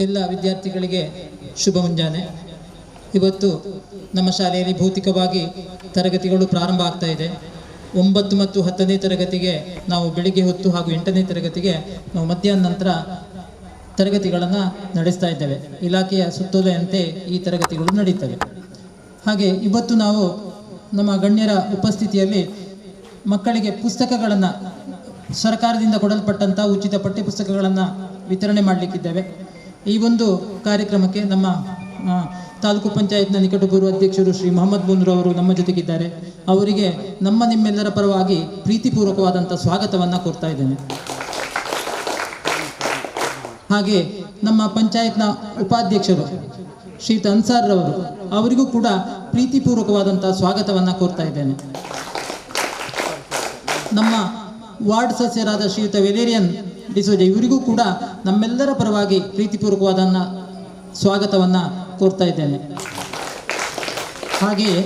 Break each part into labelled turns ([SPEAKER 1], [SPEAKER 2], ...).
[SPEAKER 1] ಎಲ್ಲ ವಿದ್ಯಾರ್ಥಿಗಳಿಗೆ ಶುಭ ಮುಂಜಾನೆ. ಇವತ್ತು ನಮ್ಮ ಶಾಲೆಯಲ್ಲಿ ಭೌತಿಕವಾಗಿ ತರಗತಿಗಳು ಪ್ರಾರಂಭ ಆಗ್ತಾ ಇದೆ. 9 ಮತ್ತು 10ನೇ ತರಗತಿಗೆ ನಾವು ಬೆಳಿಗ್ಗೆ ಹೊತ್ತು ಹಾಗೂ 8ನೇ ತರಗತಿಗೆ ನಾವು ಮಧ್ಯಾಹ್ನ ನಂತರ ತರಗತಿಗಳನ್ನು ನಡೆಸ್ತಾ ಇದ್ದೇವೆ. ಇಲಾಖೆಯ ಸುತ್ತೋಲೆಯಂತೆ ಈ ತರಗತಿಗಳು ನಡೀತವೆ. ಹಾಗೆ ಇವತ್ತು ನಾವು ನಮ್ಮ ಗಣ್ಯರ ಉಪಸ್ಥಿತಿಯಲ್ಲಿ ಮಕ್ಕಳಿಗೆ ಪುಸ್ತಕಗಳನ್ನು, ಸರ್ಕಾರದಿಂದ ಕೊಡಲ್ಪಟ್ಟಂಥ ಉಚಿತ ಪಠ್ಯ ಪುಸ್ತಕಗಳನ್ನು ವಿತರಣೆ ಮಾಡಲಿಕ್ಕಿದ್ದೇವೆ. ಈ ಒಂದು ಕಾರ್ಯಕ್ರಮಕ್ಕೆ ನಮ್ಮ ತಾಲೂಕು ಪಂಚಾಯತ್ನ ನಿಕಟಪೂರ್ವ ಅಧ್ಯಕ್ಷರು ಶ್ರೀ ಮೊಹಮ್ಮದ್ ಬುನ್ರು ಅವರು ನಮ್ಮ ಜೊತೆಗಿದ್ದಾರೆ. ಅವರಿಗೆ ನಿಮ್ಮೆಲ್ಲರ ಪರವಾಗಿ ಪ್ರೀತಿಪೂರ್ವಕವಾದಂಥ ಸ್ವಾಗತವನ್ನು ಕೋರ್ತಾ ಇದ್ದೇನೆ. ಹಾಗೆ ನಮ್ಮ ಪಂಚಾಯತ್ನ ಉಪಾಧ್ಯಕ್ಷರು ಶ್ರೀಯುತ ಅನ್ಸಾರ್ ರವರು, ಅವರಿಗೂ ಕೂಡ ಪ್ರೀತಿಪೂರ್ವಕವಾದಂಥ ಸ್ವಾಗತವನ್ನು ಕೋರ್ತಾ ಇದ್ದೇನೆ. ನಮ್ಮ ವಾರ್ಡ್ ಸದಸ್ಯರಾದ ಶ್ರೀಯುತ ವೆಲೇರಿಯನ್ ಡಿಸೋಜ, ಇವರಿಗೂ ಕೂಡ ನಮ್ಮೆಲ್ಲರ ಪರವಾಗಿ ಪ್ರೀತಿಪೂರ್ವಕವಾದ ಸ್ವಾಗತವನ್ನು ಕೋರ್ತಾ ಇದ್ದೇನೆ. ಹಾಗೆಯೇ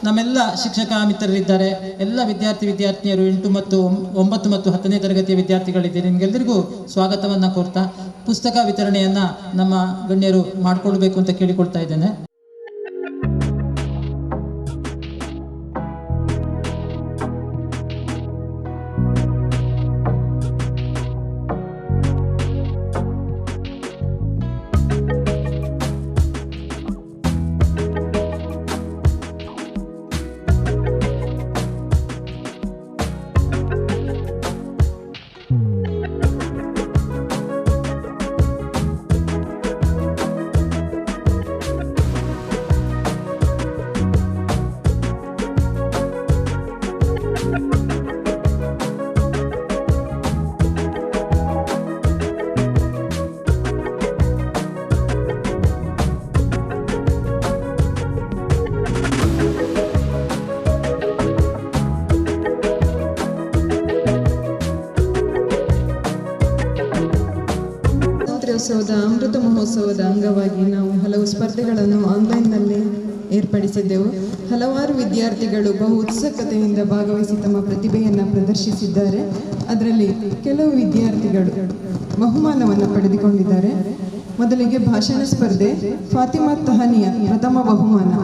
[SPEAKER 1] ನಮ್ಮೆಲ್ಲ ಶಿಕ್ಷಕ ಮಿತ್ರರಿದ್ದಾರೆ, ಎಲ್ಲ ವಿದ್ಯಾರ್ಥಿನಿಯರು 8 ಮತ್ತು 9 ಮತ್ತು 10ನೇ ತರಗತಿಯ ವಿದ್ಯಾರ್ಥಿಗಳಿದ್ದಾರೆ. ನಿಮಗೆಲ್ಲರಿಗೂ ಸ್ವಾಗತವನ್ನು ಕೋರ್ತಾ ಪುಸ್ತಕ ವಿತರಣೆಯನ್ನು ನಮ್ಮ ಗಣ್ಯರು ಮಾಡಿಕೊಳ್ಬೇಕು ಅಂತ ಕೇಳಿಕೊಳ್ತಾ ಇದ್ದೇನೆ.
[SPEAKER 2] ಅಮೃತ ಮಹೋತ್ಸವದ ಅಂಗವಾಗಿ ನಾವು ಹಲವು ಸ್ಪರ್ಧೆಗಳನ್ನು ಆನ್ಲೈನ್ನಲ್ಲಿ ಏರ್ಪಡಿಸಿದ್ದೆವು. ಹಲವಾರು ವಿದ್ಯಾರ್ಥಿಗಳು ಬಹು ಉತ್ಸುಕತೆಯಿಂದ ಭಾಗವಹಿಸಿ ತಮ್ಮ ಪ್ರತಿಭೆಯನ್ನು ಪ್ರದರ್ಶಿಸಿದ್ದಾರೆ. ಅದರಲ್ಲಿ ಕೆಲವು ವಿದ್ಯಾರ್ಥಿಗಳು ಬಹುಮಾನವನ್ನು ಪಡೆದುಕೊಂಡಿದ್ದಾರೆ. ಮೊದಲಿಗೆ ಭಾಷಣ ಸ್ಪರ್ಧೆ, ಫಾತಿಮಾ ತಹನಿಯ ಪ್ರಥಮ ಬಹುಮಾನ.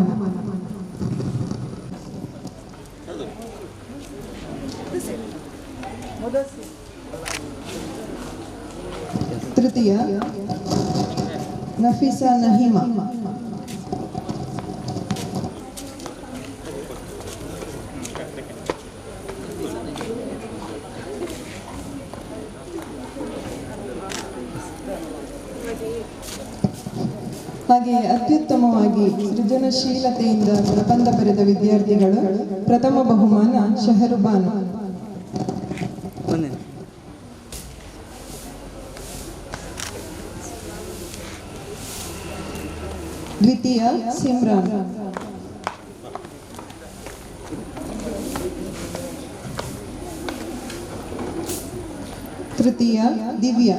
[SPEAKER 2] ತೃತೀಯ ನಫೀಸಾ ನಹೀಮಾ. ಹಾಗೆಯೇ ಅತ್ಯುತ್ತಮವಾಗಿ ಸೃಜನಶೀಲತೆಯಿಂದ ಪ್ರಬಂಧ ಬರೆದ ವಿದ್ಯಾರ್ಥಿಗಳು ಪ್ರಥಮ ಬಹುಮಾನ ಶಹರುಬಾನು. ದ್ವಿತೀಯ ಸಿಮ್ರಾನ್. ತೃತೀಯ ದಿವ್ಯಾ.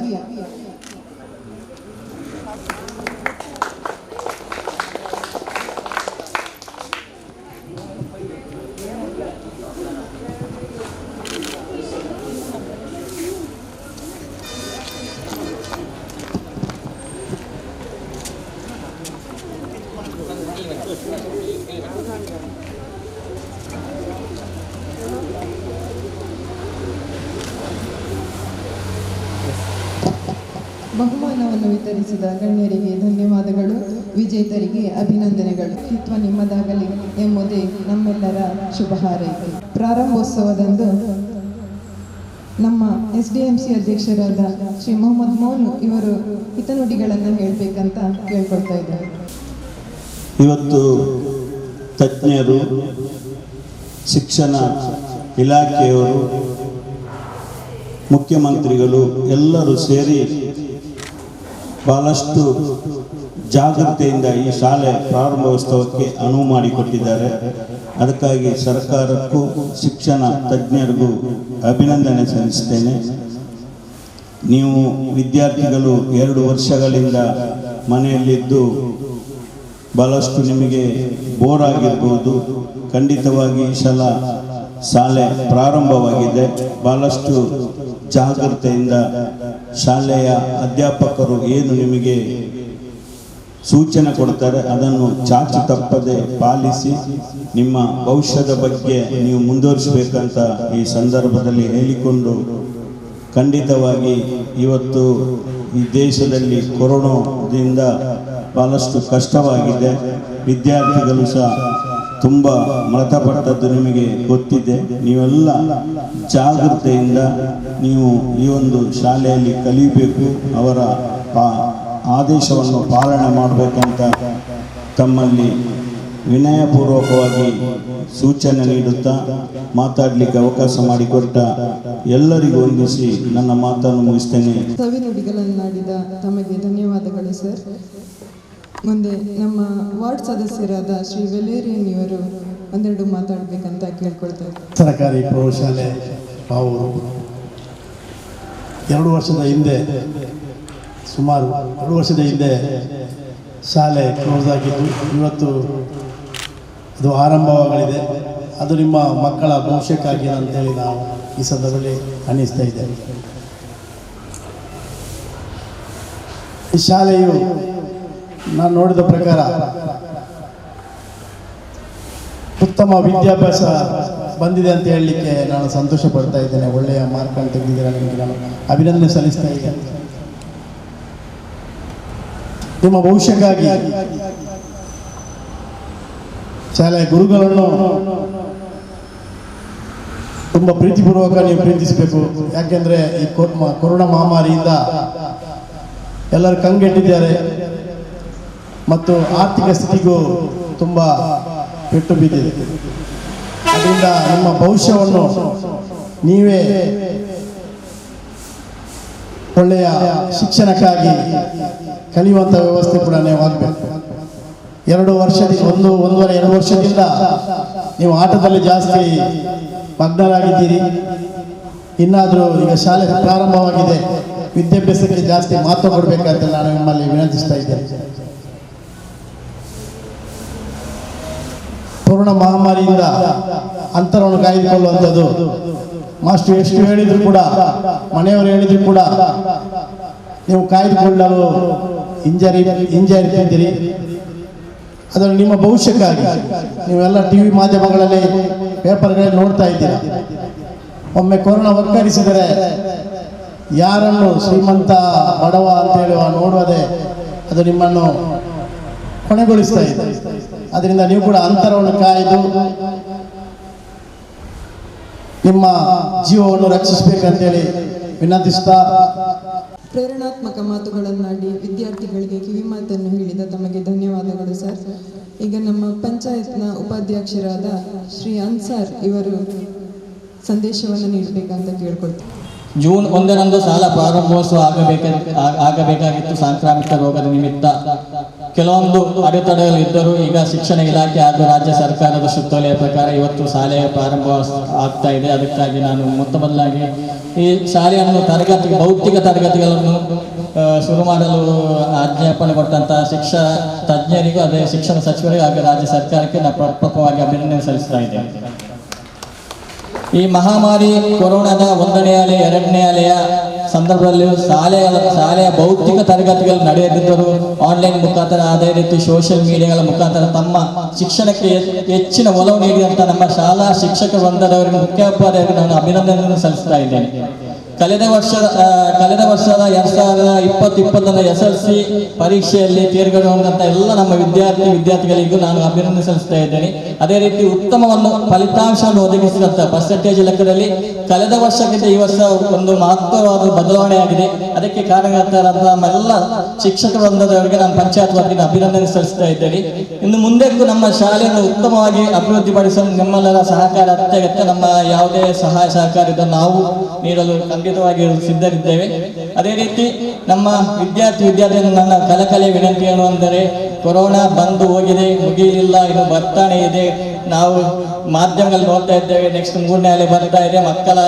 [SPEAKER 2] ಬಹುಮಾನವನ್ನು ವಿತರಿಸಿದ ಗಣ್ಯರಿಗೆ ಧನ್ಯವಾದಗಳು, ವಿಜೇತರಿಗೆ ಅಭಿನಂದನೆಗಳು. ಹಿತ್ವ ನಿಮ್ಮದಾಗಲಿ ಎಂಬುದೇ ನಮ್ಮೆಲ್ಲರ ಶುಭ ಹಾರೈಕೆ. ಪ್ರಾರಂಭೋತ್ಸವದಂದು ನಮ್ಮ SDMC ಅಧ್ಯಕ್ಷರಾದ ಶ್ರೀ ಮೊಹಮ್ಮದ್ ಮೋನು ಇವರು ಹಿತನುಡಿಗಳನ್ನು ಹೇಳಬೇಕಂತ ಕೇಳ್ಕೊಳ್ತಾ ಇದ್ದಾರೆ.
[SPEAKER 3] ಇವತ್ತು ತಜ್ಞರು, ಶಿಕ್ಷಣ ಇಲಾಖೆಯವರು, ಮುಖ್ಯಮಂತ್ರಿಗಳು ಎಲ್ಲರೂ ಸೇರಿ ಬಹಳಷ್ಟು ಜಾಗೃತೆಯಿಂದ ಈ ಶಾಲೆ ಪ್ರಾರಂಭೋತ್ಸವಕ್ಕೆ ಅನುವು ಮಾಡಿಕೊಟ್ಟಿದ್ದಾರೆ. ಅದಕ್ಕಾಗಿ ಸರ್ಕಾರಕ್ಕೂ ಶಿಕ್ಷಣ ತಜ್ಞರಿಗೂ ಅಭಿನಂದನೆ ಸಲ್ಲಿಸ್ತೇನೆ. ನೀವು ವಿದ್ಯಾರ್ಥಿಗಳು 2 ವರ್ಷಗಳಿಂದ ಮನೆಯಲ್ಲಿದ್ದು ಬಹಳಷ್ಟು ನಿಮಗೆ ಬೋರ್ ಆಗಿರ್ಬೋದು. ಖಂಡಿತವಾಗಿ ಈ ಸಲ ಶಾಲೆ ಪ್ರಾರಂಭವಾಗಿದೆ. ಬಹಳಷ್ಟು ಜಾಗೃತೆಯಿಂದ ಶಾಲೆಯ ಅಧ್ಯಾಪಕರು ಏನು ನಿಮಗೆ ಸೂಚನೆ ಕೊಡ್ತಾರೆ ಅದನ್ನು ಚಾಚು ತಪ್ಪದೆ ಪಾಲಿಸಿ ನಿಮ್ಮ ಭವಿಷ್ಯದ ಬಗ್ಗೆ ನೀವು ಮುಂದುವರಿಸಬೇಕಂತ ಈ ಸಂದರ್ಭದಲ್ಲಿ ಹೇಳಿಕೊಂಡು, ಖಂಡಿತವಾಗಿ ಇವತ್ತು ಈ ದೇಶದಲ್ಲಿ ಕೊರೋನಾದಿಂದ ಬಹಳಷ್ಟು ಕಷ್ಟವಾಗಿದೆ. ವಿದ್ಯಾರ್ಥಿಗಳು ಸಹ ತುಂಬ ಮೃತಪಟ್ಟದ್ದು ನಿಮಗೆ ಗೊತ್ತಿದೆ. ನೀವೆಲ್ಲ ಜಾಗೃತೆಯಿಂದ ನೀವು ಈ ಒಂದು ಶಾಲೆಯಲ್ಲಿ ಕಲಿಯಬೇಕು, ಅವರ ಆದೇಶವನ್ನು ಪಾಲನೆ ಮಾಡಬೇಕಂತ ತಮ್ಮಲ್ಲಿ ವಿನಯಪೂರ್ವಕವಾಗಿ ಸೂಚನೆ ನೀಡುತ್ತಾ ಮಾತಾಡಲಿಕ್ಕೆ ಅವಕಾಶ ಮಾಡಿಕೊಟ್ಟ ಎಲ್ಲರಿಗೂ ವಂದಿಸಿ ನನ್ನ ಮಾತನ್ನು ಮುಗಿಸ್ತೇನೆ.
[SPEAKER 2] ಸವಿನುಡಿಗಳನ್ನಾಡಿದ ತಮಗೆ ಧನ್ಯವಾದಗಳು ಸರ್. ಮುಂದೆ ನಮ್ಮ ವಾರ್ಡ್ ಸದಸ್ಯರಾದ ಶ್ರೀ ವೆಲೇರಿಯನ್ ಇವರು ಒಂದೆರಡು ಮಾತಾಡಬೇಕಂತ ಕೇಳ್ಕೊಳ್ತಾರೆ.
[SPEAKER 4] ಸರ್ಕಾರಿ ಪ್ರೌಢಶಾಲೆ ಪಾವೂರು 2 ವರ್ಷದ ಹಿಂದೆ, ಸುಮಾರು 2 ವರ್ಷದ ಹಿಂದೆ ಶಾಲೆ ಕ್ಲೋಸ್ ಆಗಿದ್ದು ಇವತ್ತು ಅದು ಆರಂಭವಾಗಲಿದೆ. ಅದು ನಿಮ್ಮ ಮಕ್ಕಳ ಭವಿಷ್ಯಕ್ಕಾಗಿ ಅಂತೇಳಿ ನಾವು ಈ ಸಂದರ್ಭದಲ್ಲಿ ಅನ್ನಿಸ್ತಾ ಇದ್ದೇವೆ. ಈ ಶಾಲೆಯು ನಾನು ನೋಡಿದ ಪ್ರಕಾರ ಉತ್ತಮ ವಿದ್ಯಾಭ್ಯಾಸ ಬಂದಿದೆ ಅಂತ ಹೇಳಲಿಕ್ಕೆ ನಾನು ಸಂತೋಷ ಪಡ್ತಾ ಇದ್ದೇನೆ. ಒಳ್ಳೆಯ ಮಾರ್ಕನ್ನು ತೆಗೆದಿದ್ದೀರ, ನಿಮಗೆ ನಾನು ಅಭಿನಂದನೆ ಸಲ್ಲಿಸ್ತಾ ಇದ್ದೇನೆ. ನಿಮ್ಮ ಭವಿಷ್ಯಕ್ಕಾಗಿ ಶಾಲೆಯ ಗುರುಗಳನ್ನು ತುಂಬ ಪ್ರೀತಿಪೂರ್ವಕ ನೀವು ಪ್ರೀತಿಸಬೇಕು. ಯಾಕೆಂದರೆ ಈ ಕೊರೋನಾ ಮಹಾಮಾರಿಯಿಂದ ಎಲ್ಲರೂ ಕಂಗೆಟ್ಟಿದ್ದಾರೆ ಮತ್ತು ಆರ್ಥಿಕ ಸ್ಥಿತಿಗೂ ತುಂಬ ಪೆಟ್ಟು ಬಿದ್ದಿದೆ. ಅದರಿಂದ ನಿಮ್ಮ ಭವಿಷ್ಯವನ್ನು ನೀವೇ ಒಳ್ಳೆಯ ಶಿಕ್ಷಣಕ್ಕಾಗಿ ಕಲಿಯುವಂಥ ವ್ಯವಸ್ಥೆ ಕೂಡ ನೀವು ಆಗಬೇಕು. 1.5-2 ವರ್ಷದಿಂದ ನೀವು ಆಟದಲ್ಲಿ ಜಾಸ್ತಿ ಮಗ್ನರಾಗಿದ್ದೀರಿ. ಇನ್ನಾದರೂ ಈಗ ಶಾಲೆ ಪ್ರಾರಂಭವಾಗಿದೆ, ವಿದ್ಯಾಭ್ಯಾಸಕ್ಕೆ ಜಾಸ್ತಿ ಮಹತ್ವ ಕೊಡಬೇಕಂತ ನಾನು ನಿಮ್ಮಲ್ಲಿ ವಿನಂತಿಸ್ತಾ ಇದ್ದೇನೆ. ಕೊರೋನಾ ಮಹಾಮಾರಿಯಿಂದ ಅಂತರವನ್ನು ಕಾಯ್ದುಕೊಳ್ಳುವಂಥದ್ದು ಮಾಸ್ಟರ್ ಎಷ್ಟು ಹೇಳಿದ್ರು ಕೂಡ, ಮನೆಯವರು ಹೇಳಿದ್ರು ಕೂಡ ನೀವು ಕಾಯ್ದುಕೊಳ್ಳಲು ಹಿಂಜರಿತಿದ್ದೀರಿ. ಅದನ್ನು ನಿಮ್ಮ ಭವಿಷ್ಯಕ್ಕಾಗಿ ನೀವೆಲ್ಲ TV ಮಾಧ್ಯಮಗಳಲ್ಲಿ, ಪೇಪರ್ಗಳಲ್ಲಿ ನೋಡ್ತಾ ಇದ್ದೀರಾ. ಒಮ್ಮೆ ಕೊರೋನಾ ಒಕ್ಕರಿಸಿದರೆ ಯಾರನ್ನು ಶ್ರೀಮಂತ ಬಡವ ಅಂತೇಳಿ ನೋಡುವುದೇ ಅದು ನಿಮ್ಮನ್ನು ಕೊನೆಗೊಳಿಸ್ತಾ ಇದೆ. ಅದರಿಂದ ನೀವು ಕೂಡ ಅಂತರವನ್ನು ಕಾಯ್ದು ನಿಮ್ಮ ಜೀವವನ್ನು ರಕ್ಷಿಸಬೇಕಂತೇಳಿ ವಿನಂತಿಸ್ತಾ,
[SPEAKER 2] ಪ್ರೇರಣಾತ್ಮಕ ಮಾತುಗಳನ್ನಾಡಿ ವಿದ್ಯಾರ್ಥಿಗಳಿಗೆ ಕಿವಿಮಾತನ್ನು ಹೇಳಿದ ತಮಗೆ ಧನ್ಯವಾದಗಳು ಸರ್. ಈಗ ನಮ್ಮ ಪಂಚಾಯತ್ನ ಉಪಾಧ್ಯಕ್ಷರಾದ ಶ್ರೀ ಅನ್ಸಾರ್ ಇವರು ಸಂದೇಶವನ್ನು ನೀಡಬೇಕಂತ ಕೇಳ್ಕೊಳ್ತೀವಿ.
[SPEAKER 5] ಜೂನ್ 1ರಂದು ಶಾಲಾ ಪ್ರಾರಂಭೋತ್ಸವ ಆಗಬೇಕಾಗಿತ್ತು. ಸಾಂಕ್ರಾಮಿಕ ರೋಗದ ನಿಮಿತ್ತ ಕೆಲವೊಂದು ಅಡೆತಡೆಗಳು ಇದ್ದರೂ ಈಗ ಶಿಕ್ಷಣ ಇಲಾಖೆ ಹಾಗೂ ರಾಜ್ಯ ಸರ್ಕಾರದ ಸುತ್ತೋಲೆಯ ಪ್ರಕಾರ ಇವತ್ತು ಶಾಲೆಯ ಪ್ರಾರಂಭ ಆಗ್ತಾ ಇದೆ. ಅದಕ್ಕಾಗಿ ನಾನು ಮೊದಲಾಗಿ ಈ ಶಾಲೆಯನ್ನು ಭೌತಿಕ ತರಗತಿಗಳನ್ನು ಶುರು ಮಾಡಲು ಆಜ್ಞಾಪನೆ ಕೊಟ್ಟಂತಹ ಶಿಕ್ಷಣ ತಜ್ಞರಿಗೂ ಅದೇ ಶಿಕ್ಷಣ ಸಚಿವರಿಗೂ ಹಾಗೂ ರಾಜ್ಯ ಸರ್ಕಾರಕ್ಕೆ ನಾನು ಪ್ರಪ್ರಥಮವಾಗಿ ಅಭಿನಂದನೆ ಸಲ್ಲಿಸ್ತಾ ಇದ್ದೇನೆ. ಈ ಮಹಾಮಾರಿ ಕೊರೋನಾದ 1ನೇ ಅಲೆ 2ನೇ ಅಲೆಯ ಸಂದರ್ಭದಲ್ಲಿ ಶಾಲೆಯ ಭೌತಿಕ ತರಗತಿಗಳು ನಡೆಯದಿದ್ದರೂ ಆನ್ಲೈನ್ ಮುಖಾಂತರ, ಅದೇ ರೀತಿ ಸೋಷಿಯಲ್ ಮೀಡಿಯಾಗಳ ಮುಖಾಂತರ ತಮ್ಮ ಶಿಕ್ಷಣಕ್ಕೆ ಹೆಚ್ಚಿನ ಒಲವು ನೀಡಿದಂಥ ನಮ್ಮ ಶಾಲಾ ಶಿಕ್ಷಕ ವೃಂದದವರಿಗೆ, ಮುಖ್ಯೋಪಾಧ್ಯಾಯರಿಗೆ ನಾನು ಅಭಿನಂದನೆಯನ್ನು ಸಲ್ಲಿಸ್ತಾ ಇದ್ದೇನೆ. ಕಳೆದ ವರ್ಷದ 2020-21ರ SLC ಪರೀಕ್ಷೆಯಲ್ಲಿ ತೇರ್ಗಡೆಗೊಂಡಂಥ ಎಲ್ಲ ನಮ್ಮ ವಿದ್ಯಾರ್ಥಿಗಳಿಗೂ ನಾನು ಅಭಿನಂದನೆ ಸಲ್ಲಿಸ್ತಾ ಇದ್ದೇನೆ. ಅದೇ ರೀತಿ ಉತ್ತಮವನ್ನು ಫಲಿತಾಂಶವನ್ನು ಒದಗಿಸಿದಂಥ ಪರ್ಸೆಂಟೇಜ್ ಲೆಕ್ಕದಲ್ಲಿ ಕಳೆದ ವರ್ಷಕ್ಕಿಂತ ಈ ವರ್ಷ ಒಂದು ಮಹತ್ವವಾದ ಬದಲಾವಣೆ ಆಗಿದೆ. ಅದಕ್ಕೆ ಕಾರಣಕರ್ತರಾದ ನಮ್ಮೆಲ್ಲ ಶಿಕ್ಷಕ ವೃಂದದವರಿಗೆ ನಾನು ಪಂಚಾಯತ್ ವತಿಯಿಂದ ಅಭಿನಂದನೆ ಸಲ್ಲಿಸ್ತಾ ಇದ್ದೇನೆ. ಇನ್ನು ಮುಂದೆಗೂ ನಮ್ಮ ಶಾಲೆಯನ್ನು ಉತ್ತಮವಾಗಿ ಅಭಿವೃದ್ಧಿಪಡಿಸಲು ನಿಮ್ಮೆಲ್ಲರ ಸಹಕಾರ ಅತ್ಯಗತ್ಯ. ನಮ್ಮ ಯಾವುದೇ ಸಹಾಯ ಸಹಕಾರ ಇದನ್ನು ನಾವು ನೀಡಲು ಖಂಡಿತವಾಗಿ ಸಿದ್ಧರಿದ್ದೇವೆ. ಅದೇ ರೀತಿ ನಮ್ಮ ವಿದ್ಯಾರ್ಥಿಯನ್ನು ನನ್ನ ಕಳಕಳಿಯ ವಿನಂತಿ ಏನು ಅಂದರೆ, ಕೊರೋನಾ ಬಂದು ಹೋಗಿದೆ, ಮುಗಿಯಲಿಲ್ಲ, ಇನ್ನು ಬರ್ತಾನೆ ಇದೆ. ನಾವು ಮಾಧ್ಯಮಗಳಲ್ಲಿ ನೋಡ್ತಾ ಇದ್ದೇವೆ. ನೆಕ್ಸ್ಟ್ 3ನೇ ಅಲೆ ಬರ್ತಾ ಇದೆ. ಮಕ್ಕಳ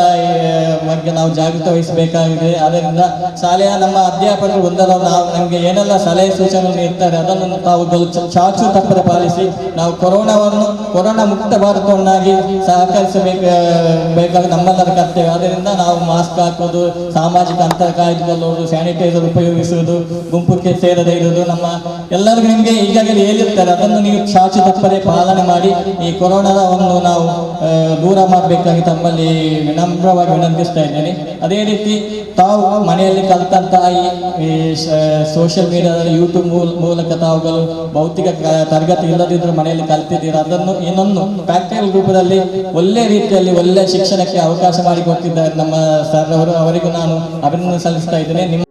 [SPEAKER 5] ಬಗ್ಗೆ ನಾವು ಜಾಗೃತಿ ವಹಿಸಬೇಕಾಗಿದೆ. ಆದ್ದರಿಂದ ಶಾಲೆಯ ನಮ್ಮ ಅಧ್ಯಾಪಕರು ನಾವು ನಮಗೆ ಏನೆಲ್ಲ ಸಲಹೆ ಸೂಚನೆ ನೀಡ್ತಾರೆ ಅದನ್ನು ತಾವು ಚಾಚು ತಪ್ಪದೆ ಪಾಲಿಸಿ ನಾವು ಕೊರೋನಾ ಮುಕ್ತ ಭಾರತವನ್ನಾಗಿ ಬೇಕಾದ ನಮ್ಮೆಲ್ಲರ ಕರ್ತವ್ಯ. ಆದ್ದರಿಂದ ನಾವು ಮಾಸ್ಕ್ ಹಾಕೋದು, ಸಾಮಾಜಿಕ ಅಂತರ ಕಾಯ್ದುಕೊಳ್ಳುವುದು, ಸ್ಯಾನಿಟೈಸರ್ ಉಪಯೋಗಿಸುವುದು, ಗುಂಪುಕ್ಕೆ ಸೇರದೇ ಇರುವುದು, ನಮ್ಮ ಎಲ್ಲರಿಗೂ ನಿಮಗೆ ಈಗಾಗಲೇ ಹೇಳಿರ್ತಾರೆ, ಅದನ್ನು ನೀವು ಚಾಚು ತಪ್ಪದೆ ಪಾಲನೆ ಮಾಡಿ ಈ ಕೊರೋನಾವನ್ನು ನಾವು ದೂರ ಮಾಡಬೇಕಾಗಿ ತಮ್ಮಲ್ಲಿ ವಿನಮ್ರವಾಗಿ ವಿನಂತಿಸ್ತಾ ಇದ್ದೇನೆ. ಅದೇ ರೀತಿ ತಾವು ಮನೆಯಲ್ಲಿ ಕಲಿತಂತಹ ಈ ಸೋಷಿಯಲ್ ಮೀಡಿಯಾದಲ್ಲಿ ಯೂಟ್ಯೂಬ್ ಮೂಲಕ ತಾವುಗಳು ಭೌತಿಕ ತರಗತಿ ಇಲ್ಲದಿದ್ದರೂ ಮನೆಯಲ್ಲಿ ಕಲ್ತಿದ್ದೀರ, ಅದನ್ನು ಇನ್ನೊಂದು ಪ್ರಾಕ್ಟಿಕಲ್ ರೂಪದಲ್ಲಿ ಒಳ್ಳೆ ರೀತಿಯಲ್ಲಿ ಒಳ್ಳೆ ಶಿಕ್ಷಣಕ್ಕೆ ಅವಕಾಶ ಮಾಡಿಕೊಟ್ಟಿದ್ದಾರೆ ನಮ್ಮ ಸರ್ ಅವರು. ಅವರಿಗೂ ನಾನು ಅಭಿನಂದನೆ ಸಲ್ಲಿಸ್ತಾ ಇದ್ದೇನೆ.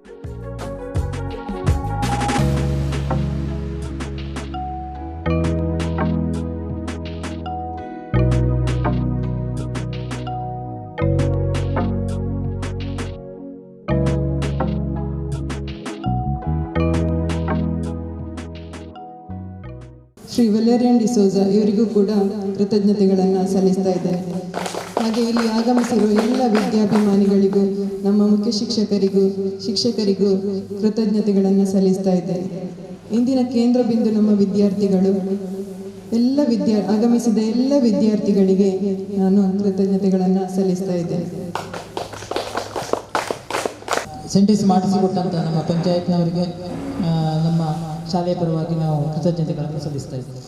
[SPEAKER 2] ಶ್ರೀ ವಲೇರಿಯನ್ ಡಿಸೋಜ ಇವರಿಗೂ ಕೂಡ ಕೃತಜ್ಞತೆಗಳನ್ನು ಸಲ್ಲಿಸ್ತಾ ಇದ್ದೇನೆ. ಹಾಗೆ ಇಲ್ಲಿ ಆಗಮಿಸಿರುವ ಎಲ್ಲ ವಿದ್ಯಾಭಿಮಾನಿಗಳಿಗೂ, ನಮ್ಮ ಮುಖ್ಯ ಶಿಕ್ಷಕರಿಗೂ ಕೃತಜ್ಞತೆಗಳನ್ನು ಸಲ್ಲಿಸ್ತಾ ಇದ್ದೇನೆ. ಇಂದಿನ ಕೇಂದ್ರ ಬಿಂದು ನಮ್ಮ ವಿದ್ಯಾರ್ಥಿಗಳು, ಆಗಮಿಸಿದ ಎಲ್ಲ ವಿದ್ಯಾರ್ಥಿಗಳಿಗೆ ನಾನು ಕೃತಜ್ಞತೆಗಳನ್ನು ಸಲ್ಲಿಸ್ತಾ ಇದ್ದೇನೆ.
[SPEAKER 1] ಸೆಂಟೆನ್ಸ್ ಮಾಡಿಸಿಕೊಟ್ಟಂಥ ನಮ್ಮ ಪಂಚಾಯತ್ನವರಿಗೆ ನಮ್ಮ ಶಾಲೆಯ ಪರವಾಗಿ ನಾವು ಕೃತಜ್ಞತೆಗಳನ್ನು ಸಲ್ಲಿಸ್ತಾ ಇದ್ದೇವೆ.